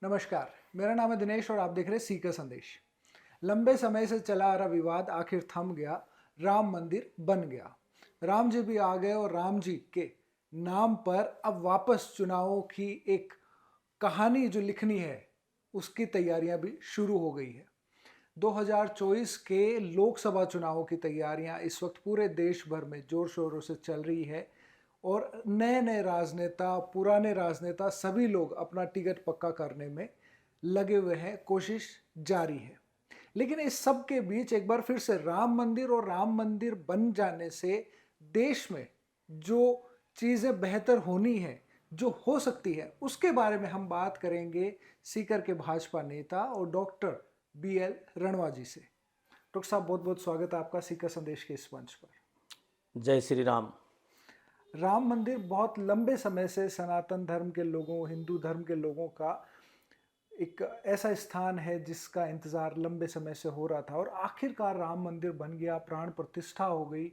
नमस्कार, मेरा नाम है दिनेश और आप देख रहे हैं सीकर संदेश। लंबे समय से चला आ रहा विवाद आखिर थम गया, राम मंदिर बन गया। राम जी भी आ गए और राम जी के नाम पर अब वापस चुनावों की एक कहानी जो लिखनी है, उसकी तैयारियां भी शुरू हो गई है। 2024 के लोकसभा चुनावों की तैयारियां इस वक्त पूरे देश भर में जोर शोरों से चल रही है और नए नए राजनेता, पुराने राजनेता, सभी लोग अपना टिकट पक्का करने में लगे हुए हैं, कोशिश जारी है। लेकिन इस सब के बीच एक बार फिर से राम मंदिर और राम मंदिर बन जाने से देश में जो चीज़ें बेहतर होनी है, जो हो सकती है, उसके बारे में हम बात करेंगे सीकर के भाजपा नेता और डॉक्टर BL रणवा जी से। डॉक्टर साहब, बहुत बहुत स्वागत है आपका सीकर संदेश के इस मंच पर। जय श्री राम। राम मंदिर बहुत लंबे समय से सनातन धर्म के लोगों, हिंदू धर्म के लोगों का एक ऐसा स्थान है जिसका इंतज़ार लंबे समय से हो रहा था और आखिरकार राम मंदिर बन गया, प्राण प्रतिष्ठा हो गई।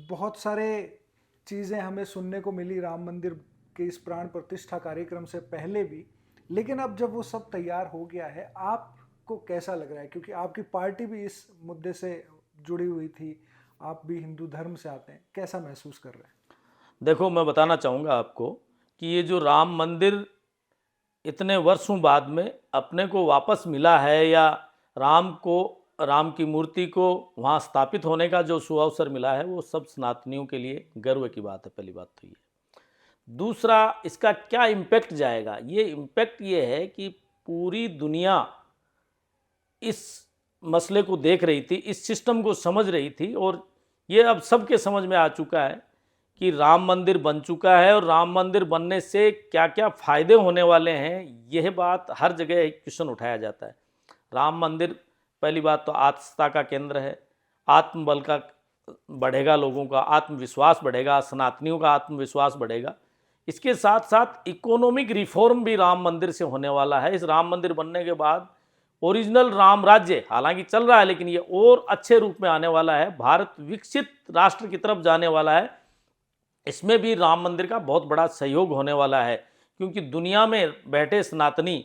बहुत सारे चीज़ें हमें सुनने को मिली राम मंदिर के इस प्राण प्रतिष्ठा कार्यक्रम से पहले भी, लेकिन अब जब वो सब तैयार हो गया है, आपको कैसा लग रहा है? क्योंकि आपकी पार्टी भी इस मुद्दे से जुड़ी हुई थी, आप भी हिंदू धर्म से आते हैं, कैसा महसूस कर रहे हैं? देखो, मैं बताना चाहूँगा आपको कि ये जो राम मंदिर इतने वर्षों बाद में अपने को वापस मिला है, या राम की मूर्ति को वहाँ स्थापित होने का जो सुअवसर मिला है, वो सब सनातनियों के लिए गर्व की बात है। पहली बात तो ये। दूसरा, इसका क्या इम्पैक्ट जाएगा? ये इम्पैक्ट ये है कि पूरी दुनिया इस मसले को देख रही थी, इस सिस्टम को समझ रही थी, और ये अब सबके समझ में आ चुका है कि राम मंदिर बन चुका है और राम मंदिर बनने से क्या क्या फ़ायदे होने वाले हैं, यह बात हर जगह एक क्वेश्चन उठाया जाता है। राम मंदिर, पहली बात तो आस्था का केंद्र है, आत्मबल का बढ़ेगा, लोगों का आत्मविश्वास बढ़ेगा, सनातनियों का आत्मविश्वास बढ़ेगा। इसके साथ साथ इकोनॉमिक रिफॉर्म भी राम मंदिर से होने वाला है। इस राम मंदिर बनने के बाद ओरिजिनल राम राज्य हालांकि चल रहा है, लेकिन ये और अच्छे रूप में आने वाला है। भारत विकसित राष्ट्र की तरफ जाने वाला है। इसमें भी राम मंदिर का बहुत बड़ा सहयोग होने वाला है, क्योंकि दुनिया में बैठे सनातनी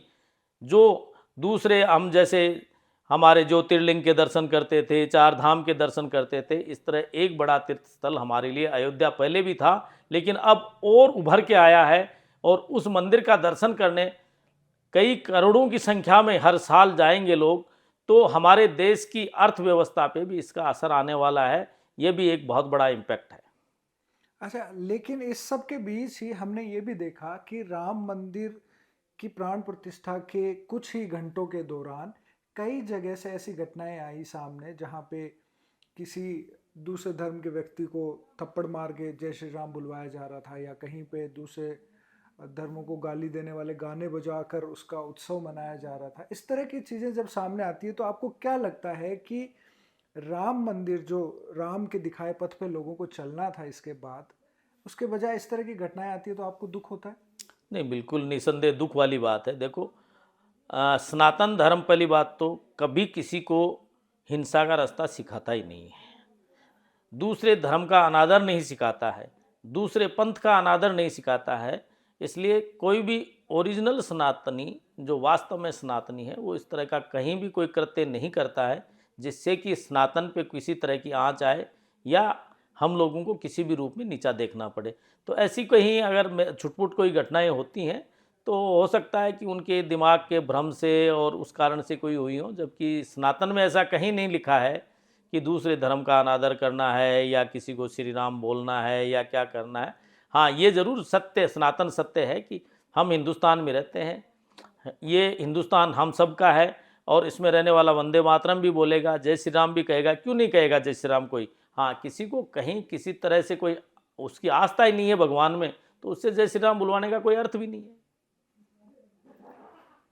जो दूसरे, हम जैसे हमारे ज्योतिर्लिंग के दर्शन करते थे, चार धाम के दर्शन करते थे, इस तरह एक बड़ा तीर्थ स्थल हमारे लिए अयोध्या पहले भी था, लेकिन अब और उभर के आया है। और उस मंदिर का दर्शन करने कई करोड़ों की संख्या में हर साल जाएंगे लोग, तो हमारे देश की अर्थव्यवस्था पे भी इसका असर आने वाला है। ये भी एक बहुत बड़ा इम्पैक्ट है। अच्छा, लेकिन इस सब के बीच ही हमने ये भी देखा कि राम मंदिर की प्राण प्रतिष्ठा के कुछ ही घंटों के दौरान कई जगह से ऐसी घटनाएं आई सामने जहां पे किसी दूसरे धर्म के व्यक्ति को थप्पड़ मार के जय श्री राम बुलवाया जा रहा था, या कहीं पे दूसरे धर्मों को गाली देने वाले गाने बजाकर उसका उत्सव मनाया जा रहा था। इस तरह की चीज़ें जब सामने आती है तो आपको क्या लगता है कि राम मंदिर, जो राम के दिखाए पथ पे लोगों को चलना था इसके बाद, उसके बजाय इस तरह की घटनाएं आती है तो आपको दुख होता है? नहीं, बिल्कुल निसंदेह दुख वाली बात है। देखो, सनातन धर्म पहली बात तो कभी किसी को हिंसा का रास्ता सिखाता ही नहीं है, दूसरे धर्म का अनादर नहीं सिखाता है, दूसरे पंथ का अनादर नहीं सिखाता है। इसलिए कोई भी ओरिजिनल सनातनी, जो वास्तव में सनातनी है, वो इस तरह का कहीं भी कोई कृत्य नहीं करता है जिससे कि सनातन पे किसी तरह की आँच आए या हम लोगों को किसी भी रूप में नीचा देखना पड़े। तो ऐसी कहीं अगर छुटपुट कोई घटनाएं होती हैं, तो हो सकता है कि उनके दिमाग के भ्रम से और उस कारण से कोई हुई हो, जबकि सनातन में ऐसा कहीं नहीं लिखा है कि दूसरे धर्म का अनादर करना है या किसी को श्री राम बोलना है या क्या करना है। हाँ, ये ज़रूर सत्य, सनातन सत्य है कि हम हिंदुस्तान में रहते हैं, ये हिंदुस्तान हम सब का है, और इसमें रहने वाला वंदे मातरम भी बोलेगा, जय श्री राम भी कहेगा। क्यों नहीं कहेगा जय श्री राम कोई? हाँ, किसी को कहीं किसी तरह से कोई उसकी आस्था ही नहीं है भगवान में, तो उससे जय श्री राम बुलवाने का कोई अर्थ भी नहीं है।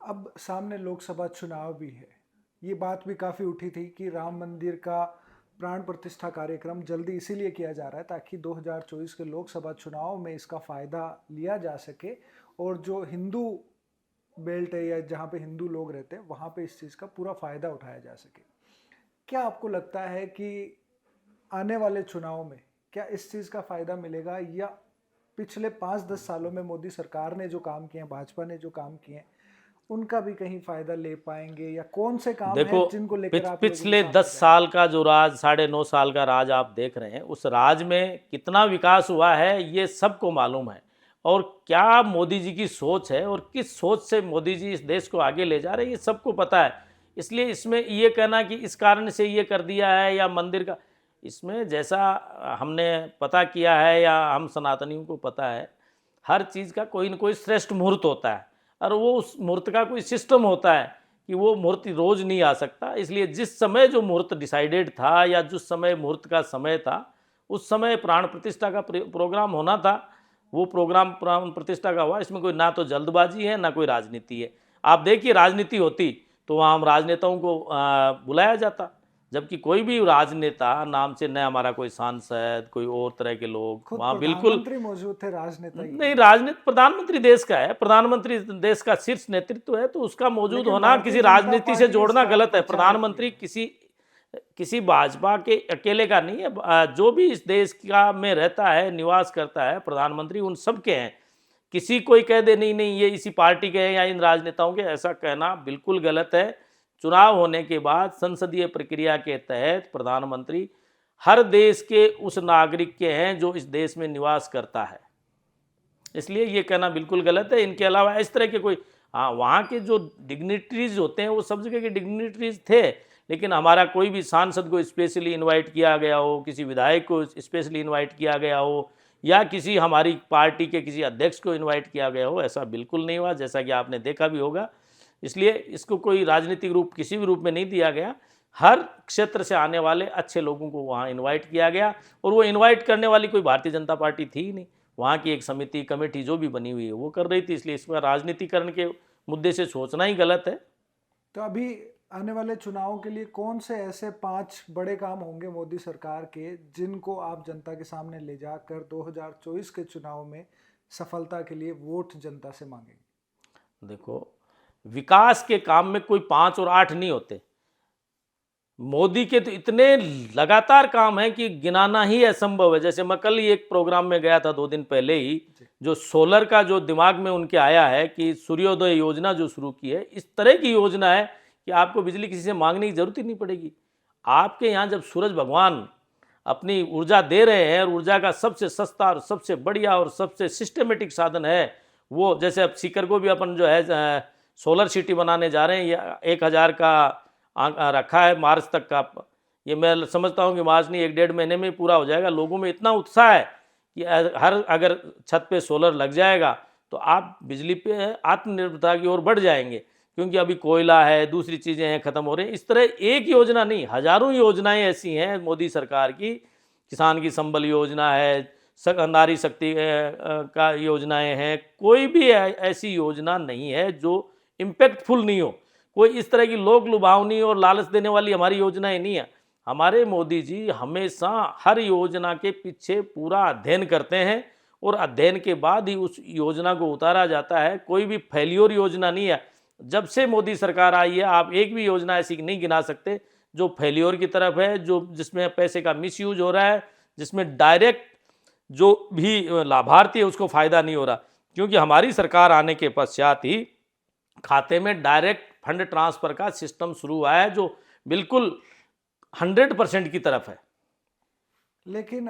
अब सामने लोकसभा चुनाव भी है। ये बात भी काफ़ी उठी थी कि राम मंदिर का प्राण प्रतिष्ठा कार्यक्रम जल्दी इसीलिए किया जा रहा है ताकि 2024 के लोकसभा चुनाव में इसका फ़ायदा लिया जा सके, और जो हिंदू बेल्ट है या जहाँ पे हिंदू लोग रहते हैं वहाँ पे इस चीज़ का पूरा फ़ायदा उठाया जा सके। क्या आपको लगता है कि आने वाले चुनाव में क्या इस चीज़ का फ़ायदा मिलेगा, या पिछले 5-10 सालों में मोदी सरकार ने जो काम किए हैं, भाजपा ने जो काम किए हैं, उनका भी कहीं फायदा ले पाएंगे, या कौन से काम देखो हैं जिनको लेकर आप लोगों के पिछले सामने 10 साल का जो राज, 9.5 साल का राज आप देख रहे हैं, उस राज में कितना विकास हुआ है ये सबको मालूम है। और क्या मोदी जी की सोच है और किस सोच से मोदी जी इस देश को आगे ले जा रहे हैं ये सबको पता है। इसलिए इसमें ये कहना कि इस कारण से ये कर दिया है या मंदिर का, इसमें जैसा हमने पता किया है या हम सनातनियों को पता है, हर चीज़ का कोई न कोई श्रेष्ठ मुहूर्त होता है और वो उस मुहूर्त का कोई सिस्टम होता है कि वो मुहूर्त रोज़ नहीं आ सकता। इसलिए जिस समय जो मुहूर्त डिसाइडेड था या जिस समय मुहूर्त का समय था, उस समय प्राण प्रतिष्ठा का प्रोग्राम होना था, वो प्रोग्राम प्राण प्रतिष्ठा का हुआ। इसमें कोई ना तो जल्दबाजी है ना कोई राजनीति है। आप देखिए राजनीति होती तो वहाँ हम राजनेताओं को बुलाया जाता, जबकि कोई भी राजनेता नाम से न हमारा कोई सांसद कोई और तरह के लोग खुद वहाँ बिल्कुल प्रधानमंत्री मौजूद थे, राजनेता ही नहीं। राजनीति प्रधानमंत्री देश का है, प्रधानमंत्री देश का शीर्ष नेतृत्व है, तो उसका मौजूद लेकिन होना भारतीय किसी जनता राजनीति से पार्टी जोड़ना इसका गलत है। प्रचार प्रधानमंत्री किसी भाजपा के अकेले का नहीं है। जो भी इस देश का में रहता है, निवास करता है, प्रधानमंत्री उन सब के हैं। किसी कोई कह दे नहीं नहीं ये इसी पार्टी के हैं या इन राजनेताओं के, ऐसा कहना बिल्कुल गलत है। चुनाव होने के बाद संसदीय प्रक्रिया के तहत प्रधानमंत्री हर देश के उस नागरिक के हैं जो इस देश में निवास करता है। इसलिए ये कहना बिल्कुल गलत है। इनके अलावा इस तरह के कोई, हाँ वहाँ के जो डिग्निटरीज होते हैं वो सब जगह के डिग्निटरीज थे, लेकिन हमारा कोई भी सांसद को स्पेशली इनवाइट किया गया हो, किसी विधायक को स्पेशली इनवाइट किया गया हो, या किसी हमारी पार्टी के किसी अध्यक्ष को इनवाइट किया गया हो, ऐसा बिल्कुल नहीं हुआ, जैसा कि आपने देखा भी होगा। इसलिए इसको कोई राजनीतिक रूप किसी भी रूप में नहीं दिया गया। हर क्षेत्र से आने वाले अच्छे लोगों को वहाँ इनवाइट किया गया, और वो इनवाइट करने वाली कोई भारतीय जनता पार्टी थी ही नहीं। वहाँ की एक समिति कमेटी जो भी बनी हुई है वो कर रही थी। इसलिए इसका राजनीतिकरण के मुद्दे से सोचना ही गलत है। तो अभी आने वाले चुनावों के लिए कौन से ऐसे 5 बड़े काम होंगे मोदी सरकार के जिनको आप जनता के सामने ले जाकर 2024 के चुनाव में सफलता के लिए वोट जनता से मांगेंगे? देखो विकास के काम में कोई 5 और 8 नहीं होते। मोदी के तो इतने लगातार काम है कि गिनाना ही असंभव है। जैसे मैं कल ही एक प्रोग्राम में गया था 2 दिन पहले ही, जो सोलर का जो दिमाग में उनके आया है कि सूर्योदय योजना जो शुरू की है, इस तरह की योजना है कि आपको बिजली किसी से मांगने की जरूरत ही नहीं पड़ेगी। आपके यहाँ जब सूरज भगवान अपनी ऊर्जा दे रहे हैं, और ऊर्जा का सबसे सस्ता और सबसे बढ़िया और सबसे सिस्टमेटिक साधन है वो, जैसे अब सीकर को भी अपन जो है सोलर सिटी बनाने जा रहे हैं, या 1000 का रखा है मार्च तक का। ये मैं समझता हूँ कि मार्च नहीं 1-1.5 महीने में पूरा हो जाएगा। लोगों में इतना उत्साह है कि अगर छत पे सोलर लग जाएगा तो आप बिजली पे आत्मनिर्भरता की ओर बढ़ जाएंगे, क्योंकि अभी कोयला है, दूसरी चीज़ें हैं, ख़त्म हो रही हैं। इस तरह एक योजना नहीं, हज़ारों योजनाएं ऐसी हैं मोदी सरकार की। किसान की संबल योजना है, नारी शक्ति का योजनाएं हैं। कोई भी ऐसी योजना नहीं है जो इम्पैक्टफुल नहीं हो। कोई इस तरह की लोक लुभावनी और लालच देने वाली हमारी योजनाएं नहीं है। हमारे मोदी जी हमेशा हर योजना के पीछे पूरा अध्ययन करते हैं, और अध्ययन के बाद ही उस योजना को उतारा जाता है। कोई भी फेल्योर योजना नहीं है। जब से मोदी सरकार आई है आप एक भी योजना ऐसी नहीं गिना सकते जो फेल्योर की तरफ है, जो जिसमें पैसे का मिसयूज हो रहा है, जिसमें डायरेक्ट जो भी लाभार्थी है उसको फ़ायदा नहीं हो रहा। क्योंकि हमारी सरकार आने के पश्चात ही खाते में डायरेक्ट फंड ट्रांसफ़र का सिस्टम शुरू हुआ है, जो बिल्कुल 100% की तरफ है। लेकिन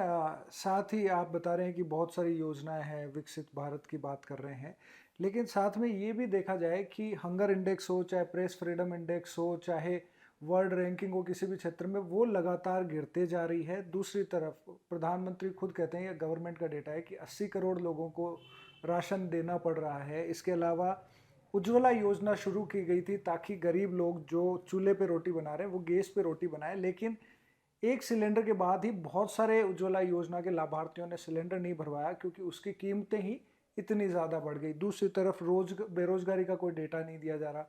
साथ ही आप बता रहे हैं कि बहुत सारी योजनाएं हैं, विकसित भारत की बात कर रहे हैं, लेकिन साथ में ये भी देखा जाए कि हंगर इंडेक्स हो, चाहे प्रेस फ्रीडम इंडेक्स हो, चाहे वर्ल्ड रैंकिंग हो, किसी भी क्षेत्र में वो लगातार गिरते जा रही है। दूसरी तरफ प्रधानमंत्री खुद कहते हैं, या गवर्नमेंट का डेटा है कि 80 करोड़ लोगों को राशन देना पड़ रहा है। इसके अलावा उज्ज्वला योजना शुरू की गई थी ताकि गरीब लोग जो चूल्हे पे रोटी बना रहे हैं वो गैस पे रोटी बनाए, लेकिन एक सिलेंडर के बाद ही बहुत सारे उज्ज्वला योजना के लाभार्थियों ने सिलेंडर नहीं भरवाया, क्योंकि उसकी कीमतें ही इतनी ज़्यादा बढ़ गई। दूसरी तरफ बेरोजगारी का कोई डेटा नहीं दिया जा रहा।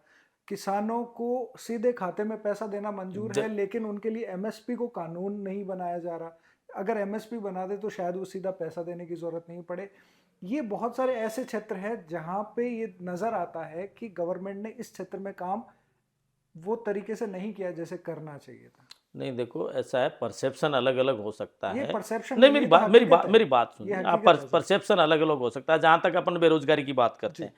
किसानों को सीधे खाते में पैसा देना मंजूर है, लेकिन उनके लिए एमएसपी को कानून नहीं बनाया जा रहा। अगर एमएसपी बना दे तो शायद वो सीधा पैसा देने की ज़रूरत नहीं पड़े। ये बहुत सारे ऐसे क्षेत्र हैं जहाँ पे ये नज़र आता है कि गवर्नमेंट ने इस क्षेत्र में काम वो तरीके से नहीं किया जैसे करना चाहिए था। नहीं देखो ऐसा है, परसेप्शन अलग अलग हो सकता है। परसेप्शन नहीं, मेरी बात सुनिए। आप परसेप्शन अलग अलग हो सकता है। जहाँ तक अपन बेरोजगारी की बात करते हैं,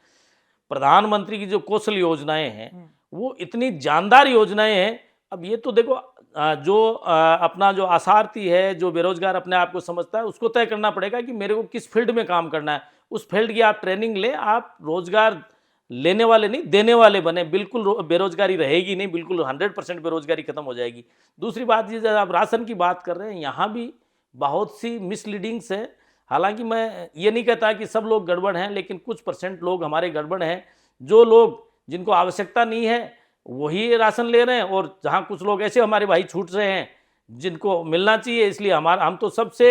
प्रधानमंत्री की जो कौशल योजनाएं हैं वो इतनी जानदार योजनाएं हैं। अब ये तो देखो अपना जो आसार्थी है, जो बेरोजगार अपने आप को समझता है, उसको तय करना पड़ेगा कि मेरे को किस फील्ड में काम करना है। उस फील्ड की आप ट्रेनिंग लें, आप रोजगार लेने वाले नहीं देने वाले बने। बिल्कुल बेरोजगारी रहेगी नहीं, बिल्कुल 100% बेरोजगारी खत्म हो जाएगी। दूसरी बात ये, जब आप राशन की बात कर रहे हैं, यहाँ भी बहुत सी मिसलीडिंग्स है। हालांकि मैं ये नहीं कहता कि सब लोग गड़बड़ हैं, लेकिन कुछ % लोग हमारे गड़बड़ हैं। जो लोग जिनको आवश्यकता नहीं है वही राशन ले रहे हैं, और जहाँ कुछ लोग ऐसे हमारे भाई छूट रहे हैं जिनको मिलना चाहिए। इसलिए हम तो सबसे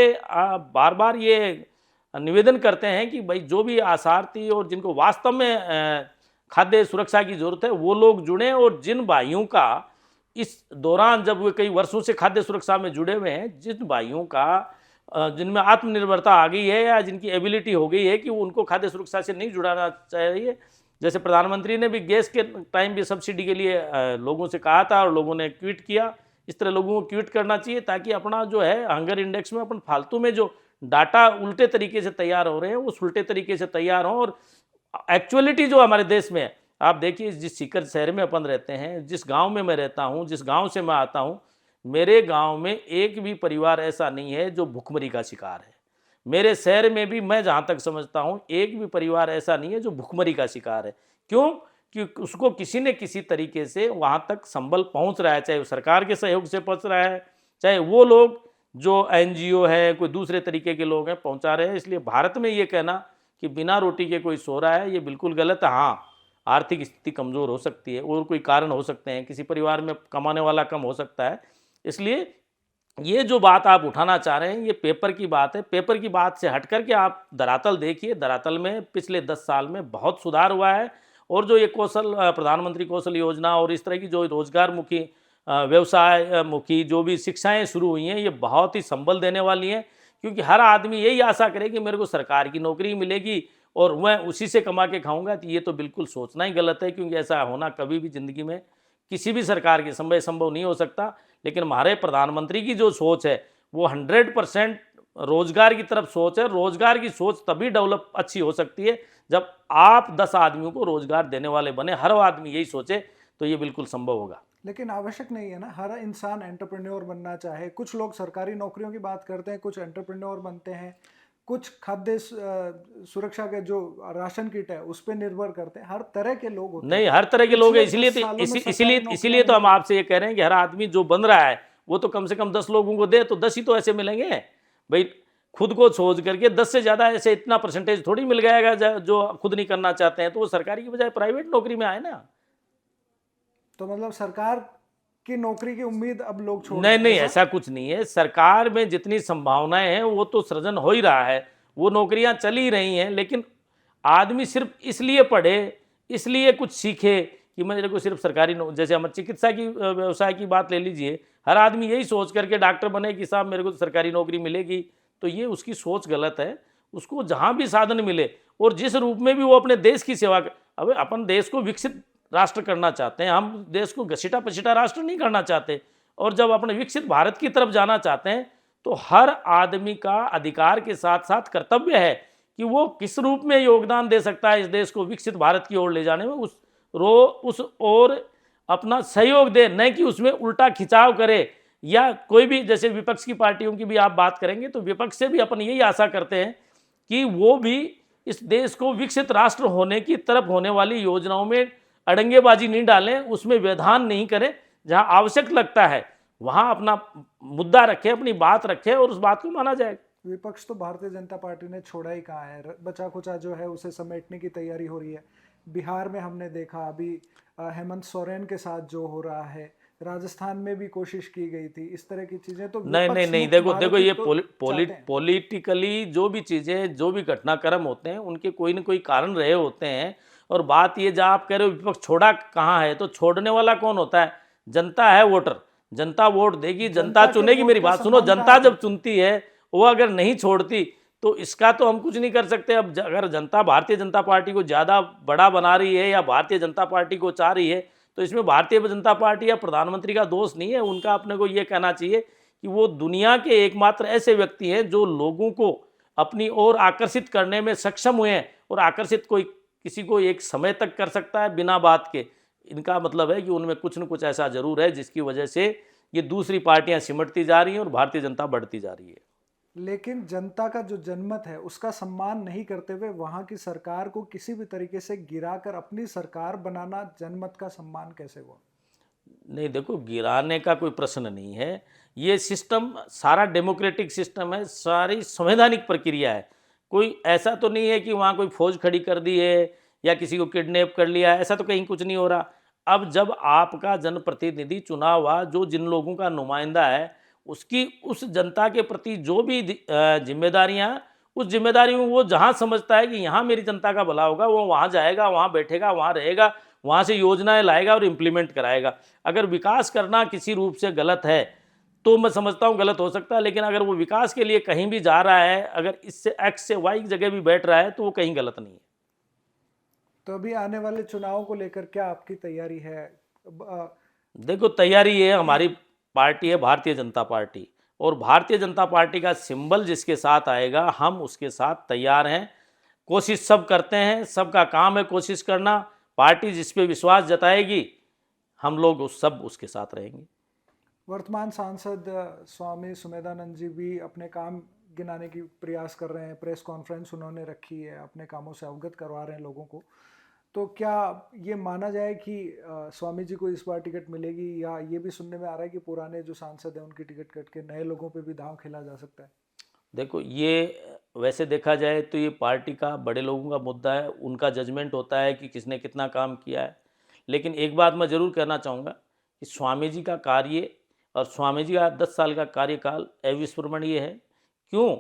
बार बार ये निवेदन करते हैं कि भाई जो भी आसार्थी और जिनको वास्तव में खाद्य सुरक्षा की जरूरत है वो लोग जुड़ें, और जिन भाइयों का इस दौरान, जब वे कई वर्षों से खाद्य सुरक्षा में जुड़े हुए हैं, जिन भाइयों का जिनमें आत्मनिर्भरता आ गई है या जिनकी एबिलिटी हो गई है कि वो उनको खाद्य सुरक्षा से नहीं जुड़ाना चाहिए। जैसे प्रधानमंत्री ने भी गैस के टाइम भी सब्सिडी के लिए लोगों से कहा था और लोगों ने क्विट किया। इस तरह लोगों को क्विट करना चाहिए, ताकि अपना जो है हंगर इंडेक्स में अपन फालतू में जो डाटा उल्टे तरीके से तैयार हो रहे हैं वो उल्टे तरीके से तैयार हों, और एक्चुअलिटी जो हमारे देश में है, आप देखिए जिस सीकर शहर में अपन रहते हैं, जिस गांव में मैं रहता हूं, जिस गांव से मैं आता हूं, मेरे गांव में एक भी परिवार ऐसा नहीं है जो भुखमरी का शिकार है। मेरे शहर में भी मैं जहां तक समझता हूं एक भी परिवार ऐसा नहीं है जो भुखमरी का शिकार है। क्यों? कि उसको किसी न किसी तरीके से वहां तक संबल पहुंच रहा है, चाहे वो सरकार के सहयोग से पहुंच रहा है, चाहे वो लोग जो NGO है, कोई दूसरे तरीके के लोग हैं, पहुंचा रहे हैं। इसलिए भारत में ये कहना कि बिना रोटी के कोई सो रहा है, ये बिल्कुल गलत है। हाँ, आर्थिक स्थिति कमज़ोर हो सकती है और कोई कारण हो सकते हैं, किसी परिवार में कमाने वाला कम हो सकता है। इसलिए ये जो बात आप उठाना चाह रहे हैं ये पेपर की बात है। पेपर की बात से हट करके आप धरातल देखिए। धरातल में पिछले 10 साल में बहुत सुधार हुआ है, और जो ये प्रधानमंत्री कौशल योजना और इस तरह की जो रोजगार मुखी व्यवसाय मुखी जो भी शिक्षाएं शुरू हुई हैं, ये बहुत ही संबल देने वाली हैं। क्योंकि हर आदमी यही आशा करे कि मेरे को सरकार की नौकरी मिलेगी और मैं उसी से कमा के खाऊंगा। तो ये तो बिल्कुल सोचना ही गलत है, क्योंकि ऐसा होना कभी भी ज़िंदगी में किसी भी सरकार के समय संभव नहीं हो सकता। लेकिन हमारे प्रधानमंत्री की जो सोच है वो 100% रोजगार की तरफ सोच है। रोजगार की सोच तभी डेवलप अच्छी हो सकती है जब आप 10 आदमियों को रोजगार देने वाले बने, हर आदमी यही सोचे, तो ये बिल्कुल संभव होगा। लेकिन आवश्यक नहीं है ना, हर इंसान एंटरप्रेन्योर बनना चाहे। कुछ लोग सरकारी नौकरियों की बात करते हैं, कुछ एंटरप्रेन्योर बनते हैं, कुछ खाद्य सुरक्षा के जो राशन किट है उस पर निर्भर करते हैं। हर तरह के लोग होते हैं। नहीं, हर तरह के लोग हैं। इसीलिए तो हम आपसे ये कह रहे हैं कि हर आदमी जो बन रहा है वो तो कम से कम 10 लोगों को दे, तो 10 ही तो ऐसे मिलेंगे भाई। खुद को सोच करके 10 से ज़्यादा ऐसे इतना % थोड़ी मिल जाएगा जो खुद नहीं करना चाहते हैं, तो वो सरकारी की बजाय प्राइवेट नौकरी में आए ना। तो मतलब सरकार की नौकरी की उम्मीद अब लोग छोड़ नहीं, ऐसा कुछ नहीं है। सरकार में जितनी संभावनाएं हैं वो तो सृजन हो ही रहा है, वो नौकरियां चल ही रही हैं। लेकिन आदमी सिर्फ इसलिए पढ़े, इसलिए कुछ सीखे कि मेरे को सिर्फ सरकारी जैसे हम चिकित्सा की व्यवसाय की बात ले लीजिए, हर आदमी यही सोच करके डॉक्टर बने कि साहब मेरे को तो सरकारी नौकरी मिलेगी, तो ये उसकी सोच गलत है। उसको जहाँ भी साधन मिले और जिस रूप में भी वो अपने देश की सेवा अब अपन देश को विकसित राष्ट्र करना चाहते हैं, हम देश को घसीटा पसीटा राष्ट्र नहीं करना चाहते। और जब अपने विकसित भारत की तरफ जाना चाहते हैं तो हर आदमी का अधिकार के साथ साथ कर्तव्य है कि वो किस रूप में योगदान दे सकता है इस देश को विकसित भारत की ओर ले जाने में, उस ओर अपना सहयोग दे, न कि उसमें उल्टा खिंचाव करे। या कोई भी, जैसे विपक्ष की पार्टियों की भी आप बात करेंगे तो विपक्ष से भी अपन यही आशा करते हैं कि वो भी इस देश को विकसित राष्ट्र होने की तरफ होने वाली योजनाओं में अड़ंगेबाजी नहीं डालें, उसमें व्यवधान नहीं करें। जहां आवश्यक लगता है वहां अपना मुद्दा रखें, अपनी बात रखें और उस बात को माना जाए। विपक्ष तो भारतीय जनता पार्टी ने छोड़ा ही कहा है, बचा खुचा जो है उसे समेटने की तैयारी हो रही है। बिहार में हमने देखा अभी हेमंत सोरेन के साथ जो हो रहा है, राजस्थान में भी कोशिश की गई थी, इस तरह की चीजें। तो नहीं, देखो ये पॉलिटिकली जो भी चीजें, जो भी घटनाक्रम होते हैं उनके कोई ना कोई कारण रहे होते हैं। और बात ये, जहाँ आप कह रहे हो विपक्ष छोड़ा कहाँ है, तो छोड़ने वाला कौन होता है? जनता है, वोटर। जनता वोट देगी, जनता चुनेगी। मेरी बात सुनो, जनता जब चुनती है, वो अगर नहीं छोड़ती तो इसका तो हम कुछ नहीं कर सकते। अब अगर जनता भारतीय जनता पार्टी को ज़्यादा बड़ा बना रही है या भारतीय जनता पार्टी को चाह रही है, तो इसमें भारतीय जनता पार्टी या प्रधानमंत्री का दोष नहीं है। उनका अपने को ये कहना चाहिए कि वो दुनिया के एकमात्र ऐसे व्यक्ति हैं जो लोगों को अपनी ओर आकर्षित करने में सक्षम हुए हैं। और आकर्षित कोई किसी को एक समय तक कर सकता है बिना बात के। इनका मतलब है कि उनमें कुछ न कुछ ऐसा जरूर है जिसकी वजह से ये दूसरी पार्टियां सिमटती जा रही हैं और भारतीय जनता बढ़ती जा रही है। लेकिन जनता का जो जनमत है उसका सम्मान नहीं करते हुए वहां की सरकार को किसी भी तरीके से गिराकर अपनी सरकार बनाना जनमत का सम्मान कैसे हुआ? नहीं, देखो, गिराने का कोई प्रश्न नहीं है। ये सिस्टम सारा डेमोक्रेटिक सिस्टम है, सारी संवैधानिक प्रक्रिया है। कोई ऐसा तो नहीं है कि वहाँ कोई फौज खड़ी कर दी है या किसी को किडनैप कर लिया है, ऐसा तो कहीं कुछ नहीं हो रहा। अब जब आपका जनप्रतिनिधि चुना हुआ जो जिन लोगों का नुमाइंदा है, उसकी उस जनता के प्रति जो भी जिम्मेदारियाँ हैं, उस जिम्मेदारी में वो जहाँ समझता है कि यहाँ मेरी जनता का भला होगा, वो वहाँ जाएगा, वहाँ बैठेगा, वहाँ रहेगा, वहाँ से योजनाएं लाएगा और इम्प्लीमेंट कराएगा। अगर विकास करना किसी रूप से गलत है तो मैं समझता हूँ गलत हो सकता है, लेकिन अगर वो विकास के लिए कहीं भी जा रहा है, अगर इससे एक्स से वाई की जगह भी बैठ रहा है, तो वो कहीं गलत नहीं है। तो अभी आने वाले चुनाव को लेकर क्या आपकी तैयारी है? देखो, तैयारी ये है, हमारी पार्टी है भारतीय जनता पार्टी, और भारतीय जनता पार्टी का सिंबल जिसके साथ आएगा हम उसके साथ तैयार हैं। कोशिश सब करते हैं, सबका काम है कोशिश करना। पार्टी जिस पे विश्वास जताएगी हम लोग उसके साथ रहेंगे। वर्तमान सांसद स्वामी सुमेधानंद जी भी अपने काम गिनाने की प्रयास कर रहे हैं, प्रेस कॉन्फ्रेंस उन्होंने रखी है, अपने कामों से अवगत करवा रहे हैं लोगों को। तो क्या ये माना जाए कि स्वामी जी को इस बार टिकट मिलेगी, या ये भी सुनने में आ रहा है कि पुराने जो सांसद हैं उनकी टिकट कट के नए लोगों पे भी दांव खेला जा सकता है? देखो, ये वैसे देखा जाए तो ये पार्टी का, बड़े लोगों का मुद्दा है, उनका जजमेंट होता है कि किसने कितना काम किया है। लेकिन एक बात मैं ज़रूर कहना चाहूँगा कि स्वामी जी का कार्य और स्वामी जी का 10 साल का कार्यकाल अविस्मरणीय है। क्यों?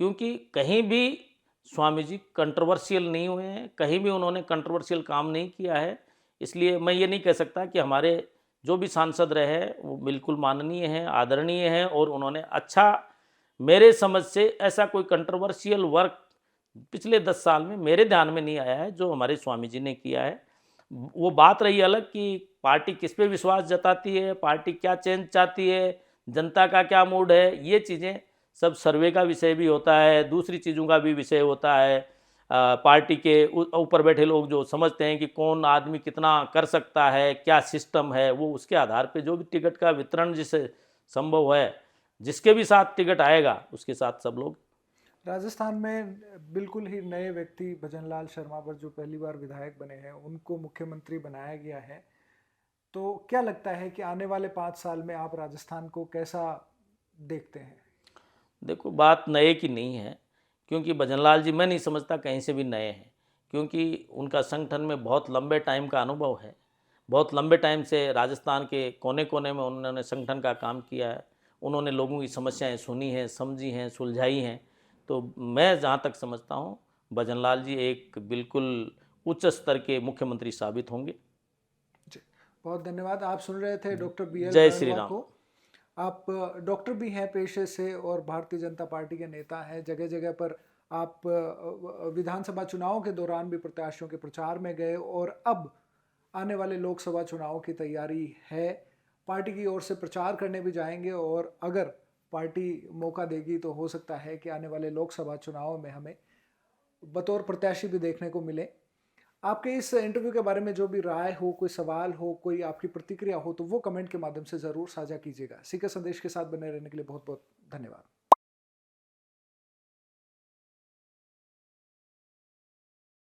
क्योंकि कहीं भी स्वामी जी कंट्रोवर्शियल नहीं हुए हैं, कहीं भी उन्होंने कंट्रोवर्शियल काम नहीं किया है। इसलिए मैं ये नहीं कह सकता कि हमारे जो भी सांसद रहे वो बिल्कुल माननीय हैं, आदरणीय हैं, और उन्होंने अच्छा, मेरे समझ से ऐसा कोई कंट्रोवर्शियल वर्क पिछले 10 साल में मेरे ध्यान में नहीं आया है जो हमारे स्वामी जी ने किया है। वो बात रही अलग कि पार्टी किस पे विश्वास जताती है, पार्टी क्या चेंज चाहती है, जनता का क्या मूड है, ये चीज़ें सब सर्वे का विषय भी होता है, दूसरी चीज़ों का भी विषय होता है। पार्टी के ऊपर बैठे लोग जो समझते हैं कि कौन आदमी कितना कर सकता है, क्या सिस्टम है, वो उसके आधार पे जो भी टिकट का वितरण जिसे संभव है, जिसके भी साथ टिकट आएगा उसके साथ सब लोग। राजस्थान में बिल्कुल ही नए व्यक्ति भजनलाल शर्मा पर जो पहली बार विधायक बने हैं उनको मुख्यमंत्री बनाया गया है। तो क्या लगता है कि आने वाले 5 साल में आप राजस्थान को कैसा देखते हैं? देखो, बात नए की नहीं है, क्योंकि भजनलाल जी मैं नहीं समझता कहीं से भी नए हैं, क्योंकि उनका संगठन में बहुत लंबे टाइम का अनुभव है। बहुत लंबे टाइम से राजस्थान के कोने कोने में उन्होंने संगठन का काम किया है। उन्होंने लोगों की समस्याएं सुनी हैं, समझी हैं, सुलझाई हैं। तो मैं जहाँ तक समझता हूँ भजनलाल जी एक बिल्कुल उच्च स्तर के मुख्यमंत्री साबित होंगे। जी, बहुत धन्यवाद। आप सुन रहे थे डॉक्टर बी एल जय श्री रणवा राम। को। आप डॉक्टर भी हैं पेशे से और भारतीय जनता पार्टी के नेता हैं। जगह जगह पर आप विधानसभा चुनाव के दौरान भी प्रत्याशियों के प्रचार में गए, और अब आने वाले लोकसभा चुनाव की तैयारी है। पार्टी की ओर से प्रचार करने भी जाएंगे, और अगर पार्टी मौका देगी तो हो सकता है कि आने वाले लोकसभा चुनाव में हमें बतौर प्रत्याशी भी देखने को मिले। आपके इस इंटरव्यू के बारे में जो भी राय हो, कोई सवाल हो, कोई आपकी प्रतिक्रिया हो, तो वो कमेंट के माध्यम से ज़रूर साझा कीजिएगा। सीकर संदेश के साथ बने रहने के लिए बहुत बहुत धन्यवाद।